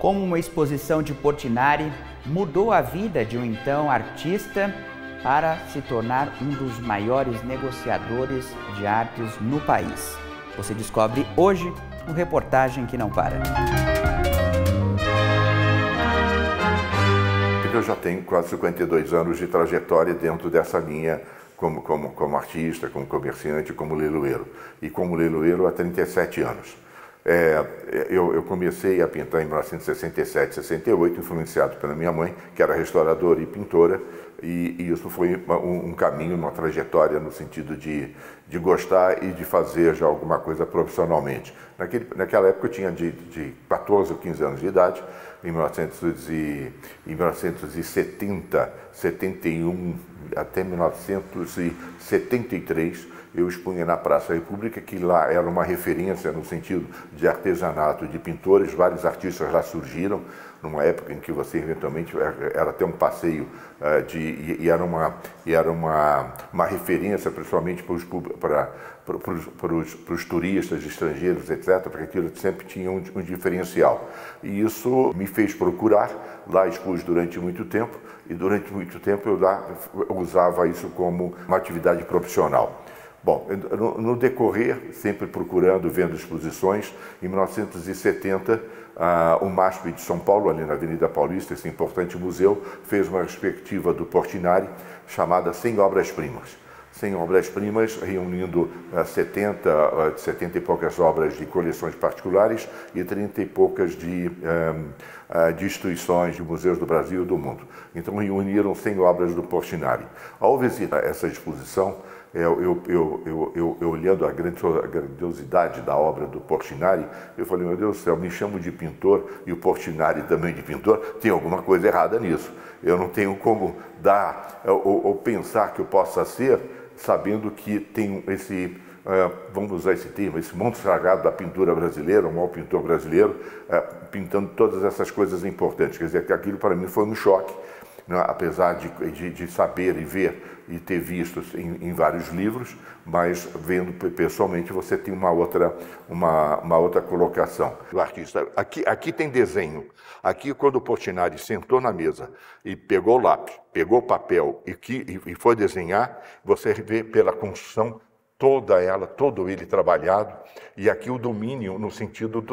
Como uma exposição de Portinari mudou a vida de um então artista para se tornar um dos maiores negociadores de artes no país. Você descobre hoje no Reportagem que Não Para. Eu já tenho quase 52 anos de trajetória dentro dessa linha como artista, como comerciante, como leiloeiro. E como leiloeiro há 37 anos. Eu comecei a pintar em 1967, 68, influenciado pela minha mãe, que era restauradora e pintora, e isso foi um caminho, uma trajetória no sentido de gostar e de fazer já alguma coisa profissionalmente. Naquela época eu tinha de 14 ou 15 anos de idade, em 1970, 71 até 1973, eu expunha na Praça República, que lá era uma referência no sentido de artesanato, de pintores, vários artistas lá surgiram, numa época em que você eventualmente era até um passeio e era uma referência, principalmente para os turistas estrangeiros, etc., porque aquilo sempre tinha um diferencial. E isso me fez procurar, lá expus durante muito tempo, e durante muito tempo eu usava isso como uma atividade profissional. Bom, no decorrer, sempre procurando, vendo exposições, em 1970, o MASP de São Paulo, ali na Avenida Paulista, esse importante museu, fez uma perspectiva do Portinari chamada 100 Obras-Primas. 100 obras-primas, reunindo 70 e poucas obras de coleções particulares e 30 e poucas de instituições, de museus do Brasil e do mundo. Então, reuniram 100 obras do Portinari. Ao visitar essa exposição, eu olhando a grandiosidade da obra do Portinari, eu falei, meu Deus do céu, me chamo de pintor e o Portinari também de pintor, tem alguma coisa errada nisso. Eu não tenho como dar ou pensar que eu possa ser, sabendo que tem vamos usar esse termo, esse monte sagrado da pintura brasileira, um maior pintor brasileiro, pintando todas essas coisas importantes. Quer dizer, que aquilo para mim foi um choque, né? Apesar de saber e ver e ter visto em vários livros, mas vendo pessoalmente você tem uma outra colocação. O artista, aqui tem desenho. Aqui, quando o Portinari sentou na mesa e pegou o lápis, pegou o papel e foi desenhar, você vê pela construção todo ele trabalhado, e aqui o domínio no sentido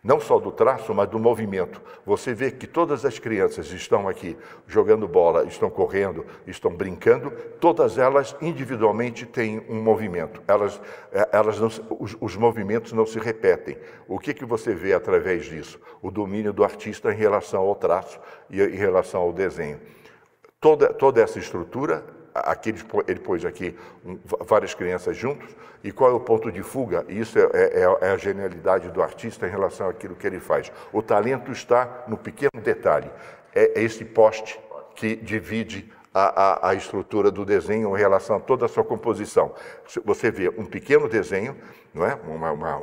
não só do traço, mas do movimento. Você vê que todas as crianças estão aqui jogando bola, estão correndo, estão brincando, todas elas individualmente têm um movimento. Os movimentos não se repetem. O que você vê através disso? O domínio do artista em relação ao traço e em relação ao desenho. Toda essa estrutura, ele pôs aqui várias crianças juntos, e qual é o ponto de fuga? Isso é a genialidade do artista em relação àquilo que ele faz. O talento está no pequeno detalhe, é esse poste que divide a estrutura do desenho em relação a toda a sua composição. Você vê um pequeno desenho, não é?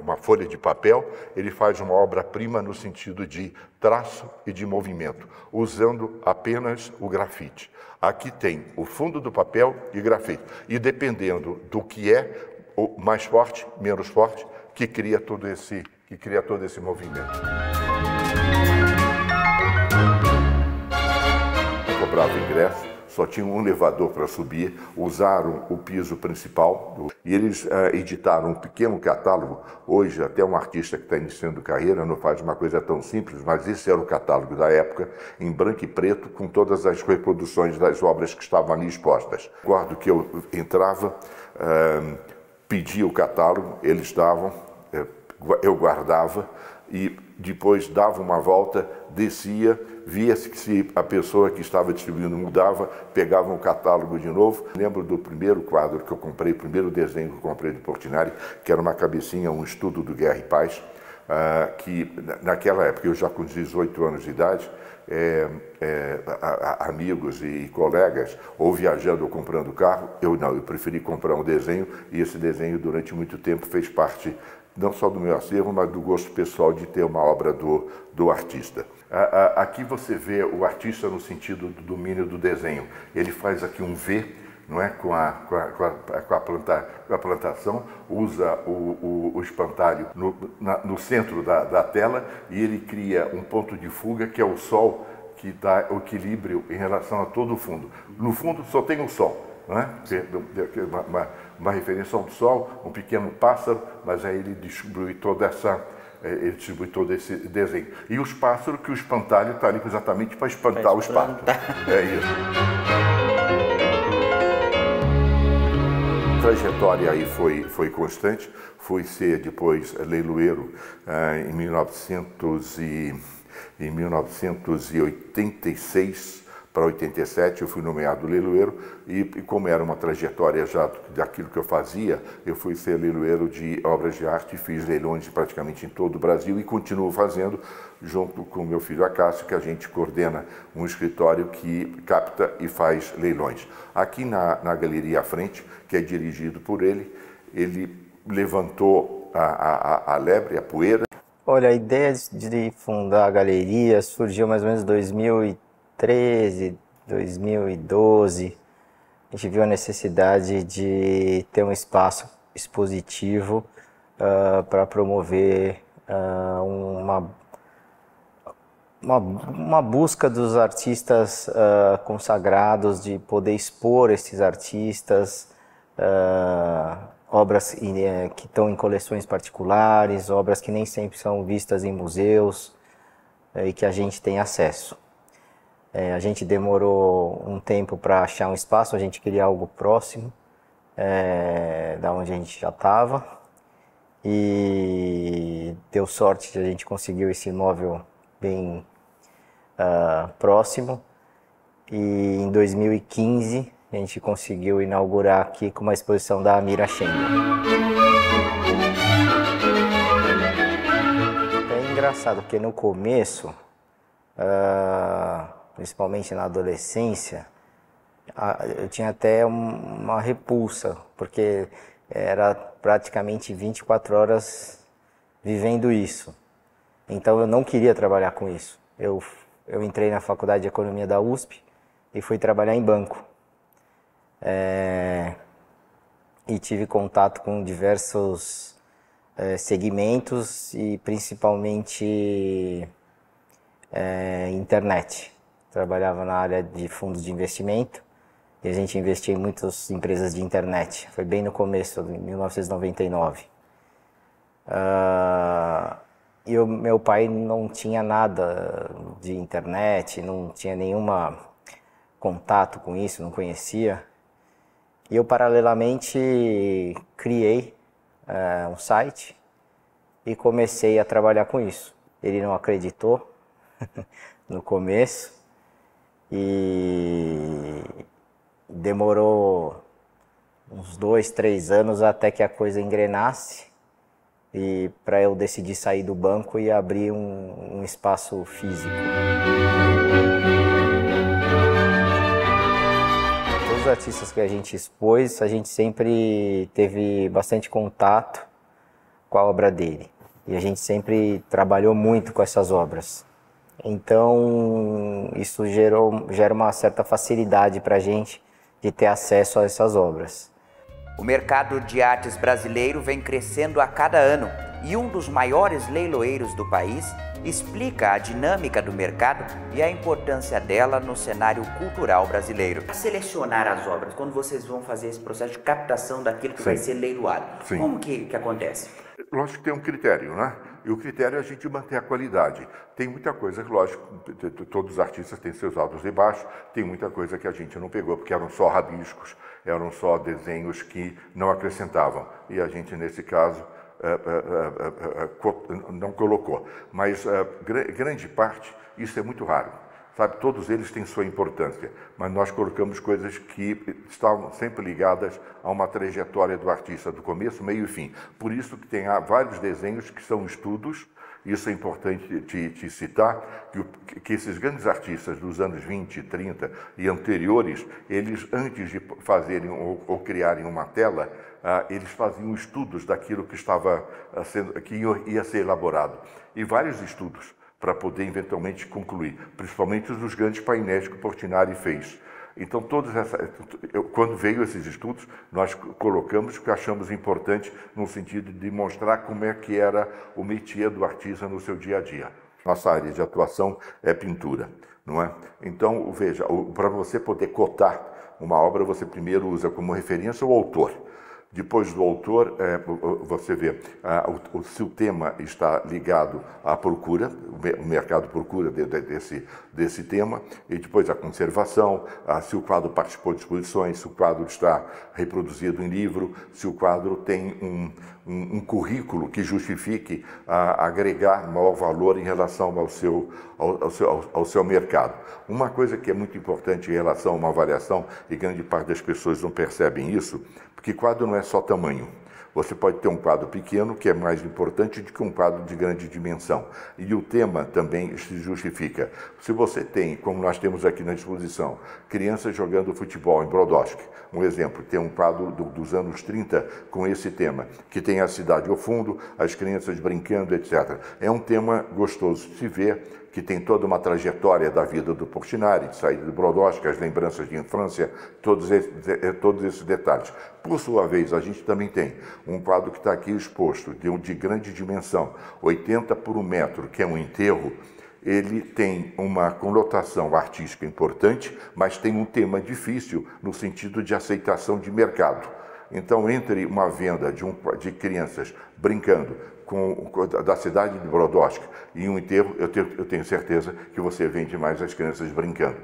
Uma folha de papel, ele faz uma obra-prima no sentido de traço e de movimento, usando apenas o grafite. Aqui tem o fundo do papel e grafite. E dependendo do que é, o mais forte, menos forte, que cria todo esse movimento. Eu cobrava ingresso, só tinha um elevador para subir, usaram o piso principal e eles editaram um pequeno catálogo. Hoje, até um artista que está iniciando carreira não faz uma coisa tão simples, mas esse era o catálogo da época, em branco e preto, com todas as reproduções das obras que estavam ali expostas. Recordo que eu entrava, pedia o catálogo, eles davam, eu guardava e depois dava uma volta, descia, via-se que se a pessoa que estava distribuindo mudava, pegava um catálogo de novo. Lembro do primeiro quadro que eu comprei, o primeiro desenho que eu comprei do Portinari, que era uma cabecinha, um estudo do Guerra e Paz, que naquela época, eu já com 18 anos de idade, amigos e colegas, ou viajando ou comprando carro, eu preferi comprar um desenho, e esse desenho durante muito tempo fez parte não só do meu acervo, mas do gosto pessoal de ter uma obra do artista. Aqui você vê o artista no sentido do domínio do desenho. Ele faz aqui um V não é? com a plantação, usa o espantalho no centro da tela e ele cria um ponto de fuga que é o sol, que dá o equilíbrio em relação a todo o fundo. No fundo só tem o sol, não é? Uma referência ao sol, um pequeno pássaro, mas aí ele distribui todo esse desenho. E os pássaros, que o espantalho está ali exatamente para espantar o espanto. É isso. A trajetória aí foi constante, fui ser depois leiloeiro em 1986 para 87, eu fui nomeado leiloeiro e como era uma trajetória já daquilo que eu fazia, eu fui ser leiloeiro de obras de arte, fiz leilões praticamente em todo o Brasil e continuo fazendo, junto com meu filho Acácio, que a gente coordena um escritório que capta e faz leilões. Aqui na galeria à frente, que é dirigido por ele levantou a lebre, a poeira. Olha, a ideia de fundar a galeria surgiu mais ou menos em 2013, 2012. A gente viu a necessidade de ter um espaço expositivo para promover uma busca dos artistas consagrados, de poder expor esses artistas, obras que estão em coleções particulares, obras que nem sempre são vistas em museus e que a gente tem acesso. A gente demorou um tempo para achar um espaço, a gente queria algo próximo da onde a gente já estava e deu sorte de a gente conseguiu esse imóvel bem próximo e em 2015 a gente conseguiu inaugurar aqui com uma exposição da Amira Schengen. É engraçado porque no começo, principalmente na adolescência, eu tinha até uma repulsa, porque era praticamente 24 horas vivendo isso. Então eu não queria trabalhar com isso. Eu entrei na Faculdade de Economia da USP e fui trabalhar em banco. E tive contato com diversos segmentos e principalmente internet. Trabalhava na área de fundos de investimento e a gente investia em muitas empresas de internet. Foi bem no começo, em 1999. E meu pai não tinha nada de internet, não tinha nenhum contato com isso, não conhecia. E eu, paralelamente, criei um site e comecei a trabalhar com isso. Ele não acreditou no começo e demorou uns 2, 3 anos até que a coisa engrenasse e para eu decidir sair do banco e abrir um espaço físico. Os artistas que a gente expôs, a gente sempre teve bastante contato com a obra dele. E a gente sempre trabalhou muito com essas obras. Então, isso gera uma certa facilidade para a gente de ter acesso a essas obras. O mercado de artes brasileiro vem crescendo a cada ano e um dos maiores leiloeiros do país explica a dinâmica do mercado e a importância dela no cenário cultural brasileiro. Para selecionar as obras, quando vocês vão fazer esse processo de captação daquilo que vai ser leiloado, como que acontece? Lógico que tem um critério, né? E o critério é a gente manter a qualidade. Tem muita coisa, lógico, todos os artistas têm seus altos e baixos, tem muita coisa que a gente não pegou, porque eram só rabiscos, eram só desenhos que não acrescentavam. E a gente, nesse caso, não colocou. Mas grande parte, isso é muito raro. Sabe, todos eles têm sua importância, mas nós colocamos coisas que estavam sempre ligadas a uma trajetória do artista, do começo, meio e fim. Por isso que tem vários desenhos que são estudos, isso é importante te citar, que esses grandes artistas dos anos 20, 30 e anteriores, eles antes de fazerem ou criarem uma tela, eles faziam estudos daquilo que ia ser elaborado. E vários estudos para poder eventualmente concluir, principalmente os dos grandes painéis que o Portinari fez. Então, quando veio esses estudos, nós colocamos o que achamos importante no sentido de mostrar como é que era o métier do artista no seu dia a dia. Nossa área de atuação é pintura, não é? Então, veja, para você poder cotar uma obra, você primeiro usa como referência o autor. Depois do autor, você vê se o tema está ligado à procura, o mercado procura desse tema, e depois a conservação, se o quadro participou de exposições, se o quadro está reproduzido em livro, se o quadro tem um currículo que justifique agregar maior valor em relação ao seu mercado. Uma coisa que é muito importante em relação a uma avaliação, e grande parte das pessoas não percebem isso, porque quadro não é só tamanho. Você pode ter um quadro pequeno, que é mais importante do que um quadro de grande dimensão. E o tema também se justifica. Se você tem, como nós temos aqui na exposição, crianças jogando futebol em Brodowski, um exemplo, tem um quadro dos anos 30 com esse tema, que tem a cidade ao fundo, as crianças brincando, etc. É um tema gostoso de se ver, que tem toda uma trajetória da vida do Portinari, de saída do Brodowski, as lembranças de infância, todos esses detalhes. Por sua vez, a gente também tem um quadro que está aqui exposto, de grande dimensão, 80 por 1 metro, que é um enterro. Ele tem uma conotação artística importante, mas tem um tema difícil no sentido de aceitação de mercado. Então, entre uma venda de crianças brincando da cidade de Brodowski e um enterro, eu tenho certeza que você vende mais as crianças brincando.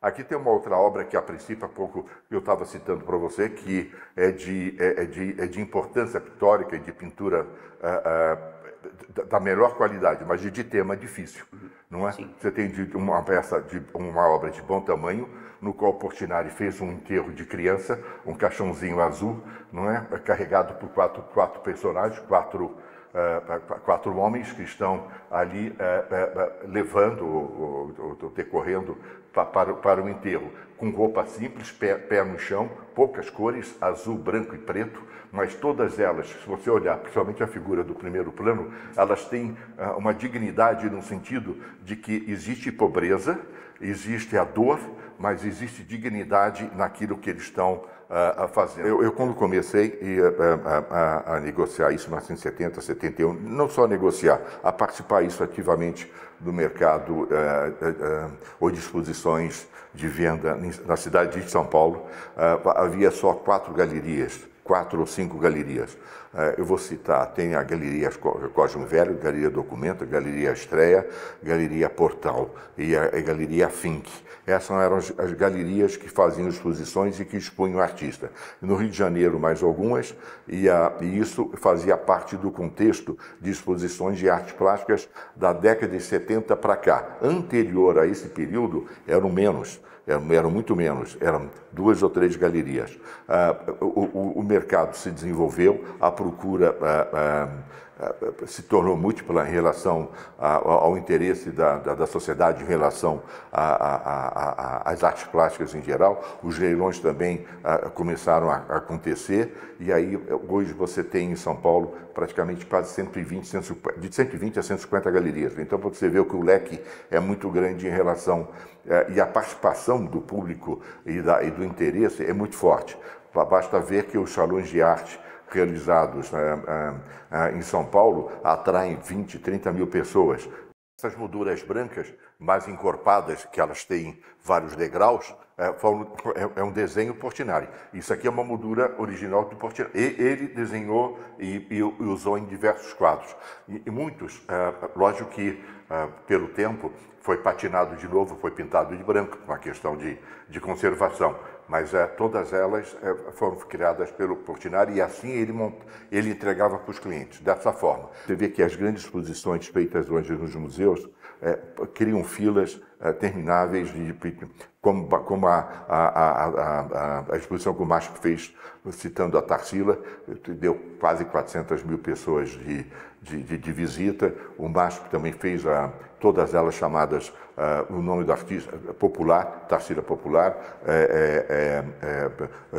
Aqui tem uma outra obra que, a princípio, há pouco eu estava citando para você, que é de importância pictórica e de pintura da melhor qualidade, mas de tema difícil, não é? Sim. Você tem uma obra de bom tamanho, no qual Portinari fez um enterro de criança, um caixãozinho azul, não é? Carregado por quatro personagens, quatro homens que estão ali decorrendo para o enterro, com roupa simples, pé no chão, poucas cores, azul, branco e preto, mas todas elas, se você olhar, principalmente a figura do primeiro plano, elas têm uma dignidade no sentido de que existe pobreza, existe a dor, mas existe dignidade naquilo que eles estão fazendo. Eu quando comecei a negociar isso, mas em 70, 71, não só negociar, a participar isso ativamente do mercado ou de exposições de venda na cidade de São Paulo, havia só 4 ou 5 galerias. Eu vou citar, tem a Galeria Cosmo Velho, Galeria Documento, Galeria Estreia, Galeria Portal e a Galeria Fink. Essas eram as galerias que faziam exposições e que expunham o artista. No Rio de Janeiro, mais algumas, e isso fazia parte do contexto de exposições de artes plásticas da década de 70 para cá. Anterior a esse período, eram muito menos, eram 2 ou 3 galerias. O mercado se desenvolveu, a procura se tornou múltipla em relação ao interesse da sociedade em relação às artes plásticas em geral. Os leilões também começaram a acontecer, e aí hoje você tem em São Paulo praticamente quase 120 a 150 galerias. Então você vê que o leque é muito grande em relação, e a participação do público e do interesse é muito forte. Basta ver que os salões de arte realizados em São Paulo atraem 20, 30 mil pessoas. Essas molduras brancas, mais encorpadas, que elas têm vários degraus, é um desenho Portinari. Isso aqui é uma moldura original do Portinari. Ele desenhou e usou em diversos quadros. E muitos, lógico que pelo tempo, foi patinado de novo, foi pintado de branco, uma questão de conservação. Mas todas elas foram criadas pelo Portinari, e assim ele entregava para os clientes, dessa forma. Você vê que as grandes exposições feitas hoje nos museus criam filas termináveis, como a exposição que o Masp fez, citando a Tarsila, deu quase 400 mil pessoas de visita. O Masp também fez todas elas chamadas, o nome do artista popular, Tarsila Popular,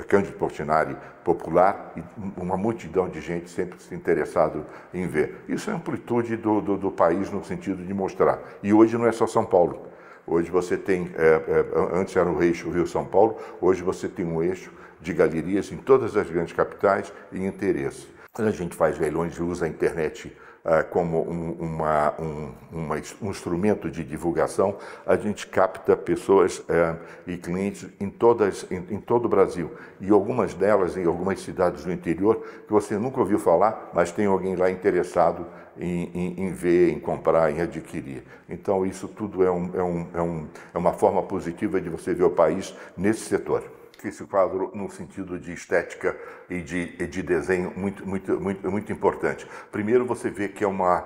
Cândido Portinari Popular, e uma multidão de gente sempre se interessado em ver. Isso é a amplitude do país no sentido de mostrar. E hoje não é só São Paulo. Hoje você tem, antes era o eixo Rio-São Paulo, hoje você tem um eixo de galerias em todas as grandes capitais e interesse. Quando a gente faz leilões e usa a internet como um instrumento de divulgação, a gente capta pessoas e clientes em todo o Brasil. E algumas delas em algumas cidades do interior que você nunca ouviu falar, mas tem alguém lá interessado em ver, em comprar, em adquirir. Então isso tudo é uma forma positiva de você ver o país nesse setor. Esse quadro, no sentido de estética e de desenho, muito importante. Primeiro, você vê que é uma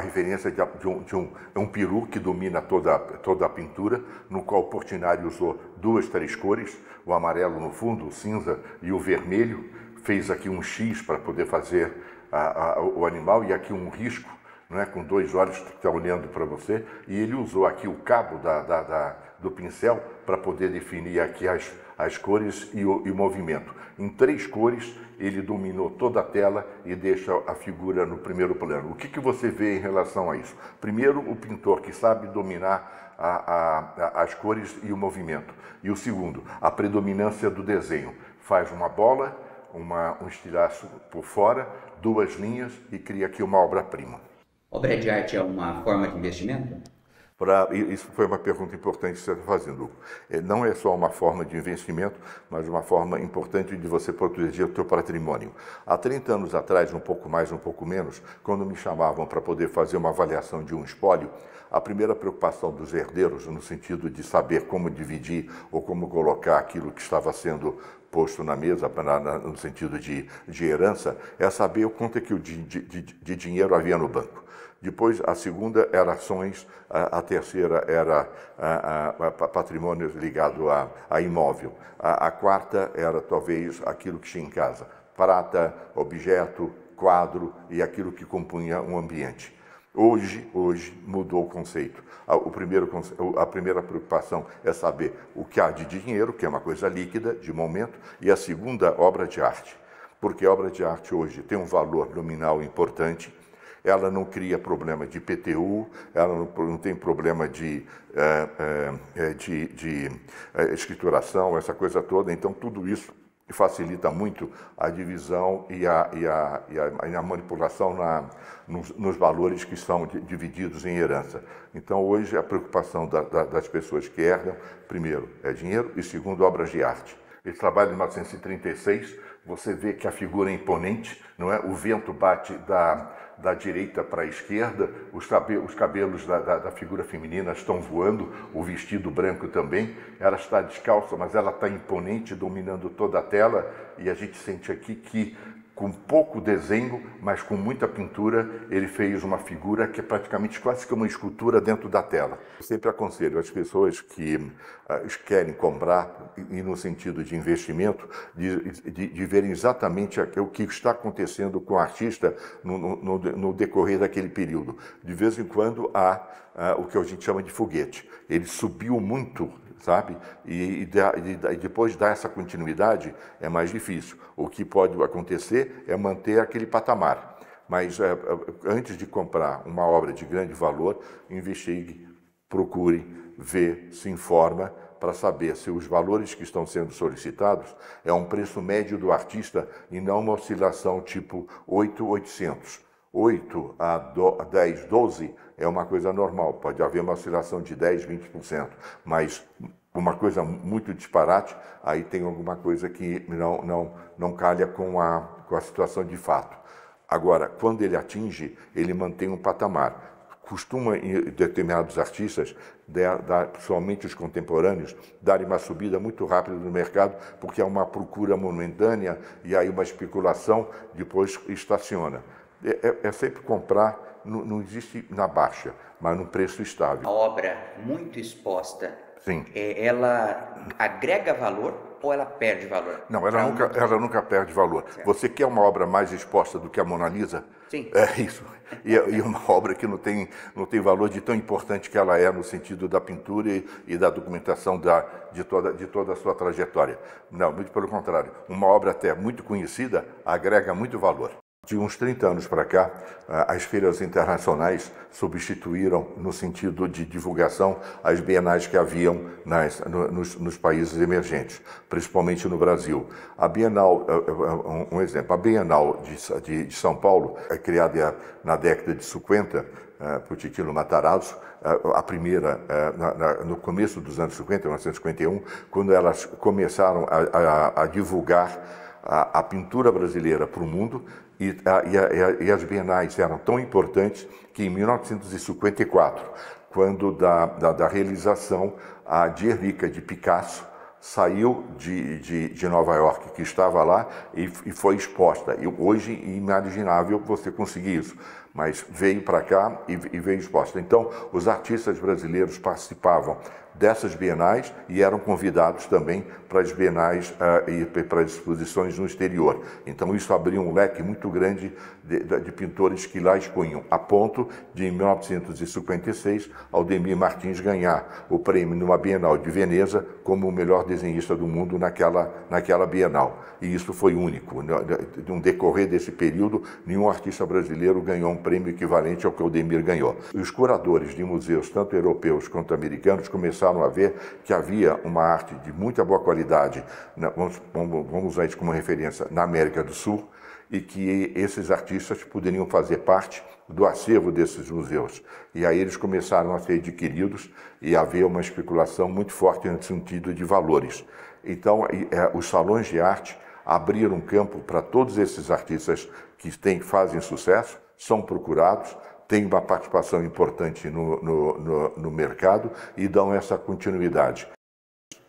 referência de um peru que domina toda a pintura, no qual o Portinari usou 2, 3 cores, o amarelo no fundo, o cinza e o vermelho. Fez aqui um X para poder fazer o animal e aqui um risco, não é? Com 2 olhos que estão olhando para você. E ele usou aqui o cabo do pincel para poder definir aqui as cores e o movimento. Em 3 cores, ele dominou toda a tela e deixa a figura no primeiro plano. O que você vê em relação a isso? Primeiro, o pintor que sabe dominar as cores e o movimento. E o segundo, a predominância do desenho. Faz uma bola, um estilhaço por fora, 2 linhas e cria aqui uma obra-prima. Obra de arte é uma forma de investimento? Isso foi uma pergunta importante que você está fazendo, Hugo. Não é só uma forma de investimento, mas uma forma importante de você proteger o seu patrimônio. Há 30 anos atrás, um pouco mais, um pouco menos, quando me chamavam para poder fazer uma avaliação de um espólio, a primeira preocupação dos herdeiros, no sentido de saber como dividir ou como colocar aquilo que estava sendo posto na mesa, no sentido de herança, é saber o quanto é que de dinheiro havia no banco. Depois, a segunda era ações, a terceira era patrimônio ligado a imóvel. A quarta era, talvez, aquilo que tinha em casa, prata, objeto, quadro e aquilo que compunha um ambiente. Hoje mudou o conceito. A primeira preocupação é saber o que há de dinheiro, que é uma coisa líquida, de momento, e a segunda, obra de arte. Porque a obra de arte hoje tem um valor nominal importante, ela não cria problema de IPTU, ela não tem problema de escrituração, essa coisa toda. Então, tudo isso facilita muito a divisão e a manipulação nos valores que são divididos em herança. Então, hoje, a preocupação das pessoas que herdam, primeiro, é dinheiro e, segundo, obras de arte. Esse trabalho de 1936, você vê que a figura é imponente, não é? O vento bate da direita para a esquerda, os cabelos da figura feminina estão voando, o vestido branco também. Ela está descalça, mas ela está imponente, dominando toda a tela, e a gente sente aqui que, com pouco desenho, mas com muita pintura, ele fez uma figura que é praticamente quase que uma escultura dentro da tela. Eu sempre aconselho as pessoas que querem comprar, e no sentido de investimento, de verem exatamente o que está acontecendo com o artista no decorrer daquele período. De vez em quando há o que a gente chama de foguete. Ele subiu muito, sabe? E depois dar essa continuidade é mais difícil. O que pode acontecer é manter aquele patamar. Mas antes de comprar uma obra de grande valor, investigue, procure, vê, se informa para saber se os valores que estão sendo solicitados é um preço médio do artista e não uma oscilação tipo 8.800. 8 a 10, 12 é uma coisa normal, pode haver uma oscilação de 10, 20%, mas uma coisa muito disparate, aí tem alguma coisa que não calha com a situação de fato. Agora, quando ele atinge, ele mantém um patamar. Costuma, em determinados artistas, principalmente os contemporâneos, darem uma subida muito rápida no mercado, porque há uma procura momentânea e aí uma especulação, depois estaciona. É sempre comprar, não existe na baixa, mas num preço estável. A obra muito exposta, sim, ela agrega valor ou ela perde valor? Não, ela nunca perde valor. Certo. Você quer uma obra mais exposta do que a Mona Lisa? Sim. É isso. E uma obra que não tem valor de tão importante que ela é no sentido da pintura e da documentação de toda a sua trajetória. Não, muito pelo contrário. Uma obra até muito conhecida agrega muito valor. De uns 30 anos para cá, as feiras internacionais substituíram, no sentido de divulgação, as bienais que haviam nos países emergentes, principalmente no Brasil. A Bienal, um exemplo, a Bienal de São Paulo, criada na década de 50, por Titino Matarazzo, a primeira no começo dos anos 50, 1951, quando elas começaram a divulgar a pintura brasileira para o mundo, e as bienais eram tão importantes que em 1954, quando da realização, a Guernica de Picasso saiu de Nova York, que estava lá, e foi exposta. E hoje é inimaginável você conseguir isso, mas veio para cá e veio exposta. Então, os artistas brasileiros participavam dessas bienais e eram convidados também para as bienais e para as exposições no exterior. Então isso abria um leque muito grande de pintores que lá expunham, a ponto de, em 1956, Aldemir Martins ganhar o prêmio numa Bienal de Veneza como o melhor desenhista do mundo naquela Bienal. E isso foi único. No decorrer desse período, nenhum artista brasileiro ganhou um prêmio equivalente ao que Aldemir ganhou. Os curadores de museus, tanto europeus quanto americanos, começaram a ver que havia uma arte de muita boa qualidade, vamos usar isso como referência, na América do Sul, e que esses artistas poderiam fazer parte do acervo desses museus. E aí eles começaram a ser adquiridos e havia uma especulação muito forte no sentido de valores. Então, os salões de arte abriram campo para todos esses artistas que fazem sucesso, são procurados, têm uma participação importante no mercado e dão essa continuidade.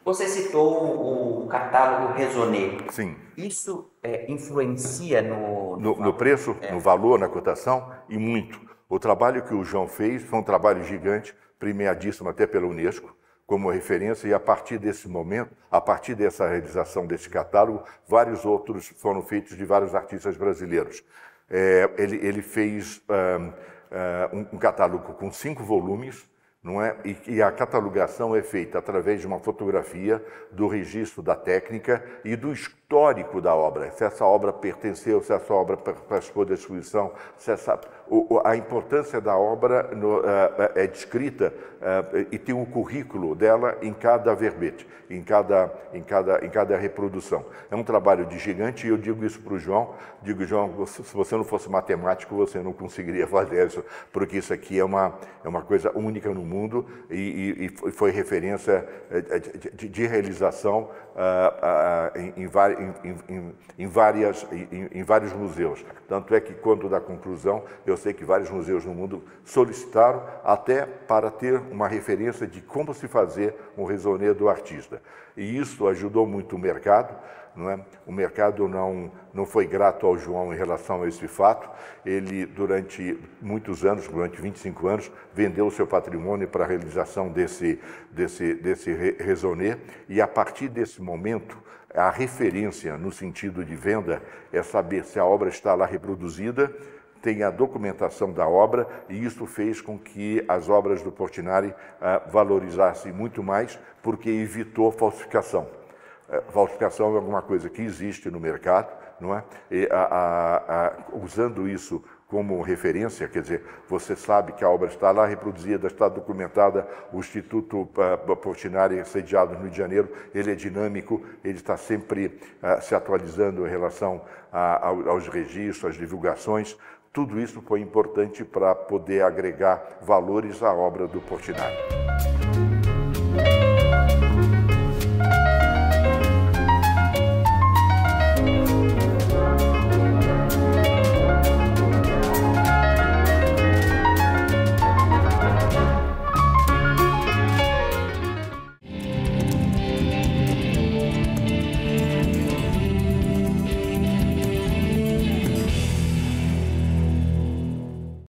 Você citou o catálogo Raisonné. Sim. Isso influencia no preço, no valor, na cotação, e muito. O trabalho que o João fez foi um trabalho gigante, premiadíssimo até pela Unesco, como referência, e a partir desse momento, a partir dessa realização desse catálogo, vários outros foram feitos de vários artistas brasileiros. Ele fez um catálogo com 5 volumes, não é? E a catalogação é feita através de uma fotografia do registro da técnica e do histórico da obra. Se essa obra pertenceu, se essa obra participou da exposição, a importância da obra é descrita e tem um currículo dela em cada verbete, em cada reprodução. É um trabalho de gigante e eu digo isso para o João. Digo, João, se você não fosse matemático, você não conseguiria fazer isso, porque isso aqui é uma coisa única no mundo e foi referência de realização em vários museus. Tanto é que, quando da conclusão, eu sei que vários museus no mundo solicitaram até para ter uma referência de como se fazer um raisonné do artista. E isso ajudou muito o mercado. Não é? O mercado não foi grato ao João em relação a esse fato. Ele, durante muitos anos, durante 25 anos, vendeu o seu patrimônio para a realização desse raisonné, e a partir desse momento, a referência no sentido de venda é saber se a obra está lá reproduzida, tem a documentação da obra, e isso fez com que as obras do Portinari valorizassem muito mais, porque evitou falsificação. Falsificação é alguma coisa que existe no mercado, não é? E usando isso como referência, quer dizer, você sabe que a obra está lá reproduzida, está documentada. O Instituto Portinari, sediado no Rio de Janeiro, ele é dinâmico, ele está sempre se atualizando em relação aos registros, às divulgações. Tudo isso foi importante para poder agregar valores à obra do Portinari.